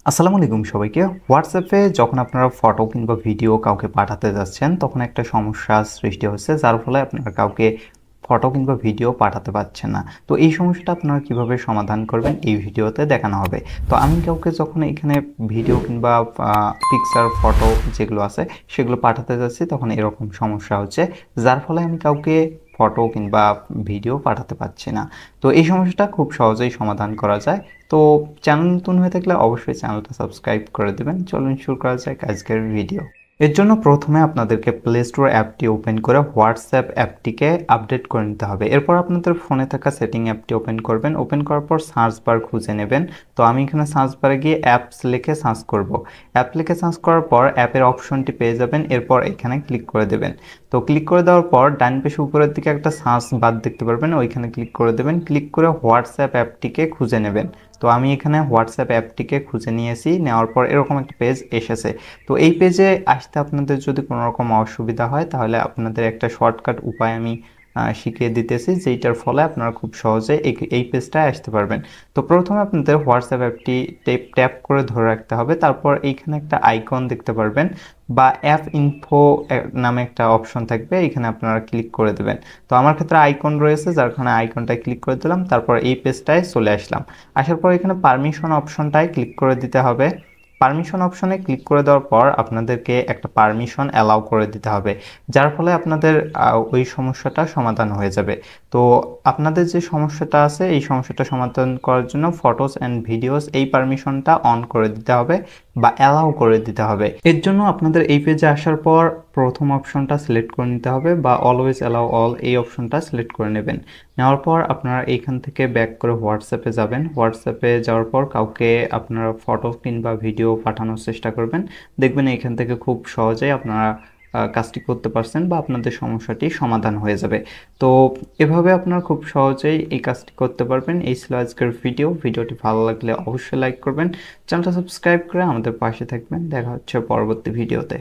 আসসালামু আলাইকুম সবাইকে। হোয়াটসঅ্যাপে যখন আপনারা ফটো কিংবা ভিডিও কাউকে পাঠাতে যাচ্ছেন, তখন একটা সমস্যা সৃষ্টি হচ্ছে, যার ফলে আপনারা কাউকে ফটো কিংবা ভিডিও পাঠাতে পারছেন না। তো এই সমস্যাটা আপনারা কিভাবে সমাধান করবেন এই ভিডিওতে দেখানো হবে। তো আমি কাউকে যখন এখানে ভিডিও কিংবা পিকচার, ফটো যেগুলো আছে সেগুলো পাঠাতে যাচ্ছি, তখন এরকম সমস্যা হচ্ছে, যার ফলে আমি কাউকে ফটো কিংবা ভিডিও পাঠাতে পারছি না। তো এই সমস্যাটা খুব সহজেই সমাধান করা যায়। তো চ্যানেল নতুন হয়ে থাকলে অবশ্যই চ্যানেলটা সাবস্ক্রাইব করে দেবেন। চলুন শুরু করা যাক আজকের ভিডিও। এর জন্য প্রথমে আপনাদেরকে প্লে স্টোর অ্যাপটি ওপেন করে হোয়াটসঅ্যাপ অ্যাপটিকে আপডেট করে নিতে হবে। এরপর আপনাদের ফোনে থাকা সেটিং অ্যাপটি ওপেন করবেন। ওপেন করার পর সার্চ বার খুঁজে নেবেন। তো আমি এখানে সার্চ বারে গিয়ে অ্যাপস লিখে সার্চ করব। অ্যাপ লিখে সার্চ করার পর অ্যাপের অপশনটি পেয়ে যাবেন। এরপর এখানে ক্লিক করে দেবেন। তো ক্লিক করে দেওয়ার পর ডান পাশে উপরের দিকে একটা সার্চ বার দেখতে পারবেন, ওইখানে ক্লিক করে দেবেন। ক্লিক করে হোয়াটসঅ্যাপ অ্যাপটিকে খুঁজে নেবেন। তো আমি এখানে হোয়াটসঅ্যাপ অ্যাপটিকে খুঁজে নিয়েছি, নেওয়ার পর এরকম একটা পেজ এসেছে। তো এই পেজে আসতে আপনাদের যদি কোনো রকম অসুবিধা হয়, তাহলে আপনাদের একটা শর্টকাট উপায় আমি শিখিয়ে দিতেছি, যেইটার ফলে আপনারা খুব সহজে এই পেজটায় আসতে পারবেন। তো প্রথমে আপনাদের হোয়াটসঅ্যাপ অ্যাপটি ট্যাপ করে ধরে রাখতে হবে। তারপর এইখানে একটা আইকন দেখতে পারবেন বা অ্যাপ ইনফো নামে একটা অপশন থাকবে, এখানে আপনারা ক্লিক করে দেবেন। তো আমার ক্ষেত্রে আইকন রয়েছে, যার কারণে আইকনটায় ক্লিক করে দিলাম। তারপর এই পেজটায় চলে আসলাম। আসার পর এখানে পারমিশন অপশনটায় ক্লিক করে দিতে হবে। পারমিশন অপশনে ক্লিক করে দেওয়ার পর আপনাদেরকে একটা পারমিশন অ্যালাউ করে দিতে হবে, যার ফলে আপনাদের ওই সমস্যাটা সমাধান হয়ে যাবে। তো আপনাদের যে সমস্যাটা আছে এই সমস্যাটা সমাধান করার জন্য ফটোস অ্যান্ড ভিডিওস এই পারমিশনটা অন করে দিতে হবে বা অ্যালাউ করে দিতে হবে। এর জন্য আপনাদের এই পেজে আসার পর প্রথম অপশনটা সিলেক্ট করে নিতে হবে বা অলওয়েজ অ্যালাউ অল এই অপশনটা সিলেক্ট করে নেবেন। নেওয়ার পর আপনারা এইখান থেকে ব্যাক করে হোয়াটসঅ্যাপে যাবেন। হোয়াটসঅ্যাপে যাওয়ার পর কাউকে আপনারা ফটো কিংবা ভিডিও পাঠানোর চেষ্টা করবেন। দেখবেন এইখান থেকে খুব সহজেই আপনারা কাজটি করতে পারছেন বা আপনাদের সমস্যাটি সমাধান হয়ে যাবে। তো এভাবে আপনারা খুব সহজেই এই কাজটি করতে পারবেন। এই ছিল আজকের ভিডিওটি ভালো লাগলে অবশ্যই লাইক করবেন, চ্যানেলটা সাবস্ক্রাইব করে আমাদের পাশে থাকবেন। দেখা হচ্ছে পরবর্তী ভিডিওতে।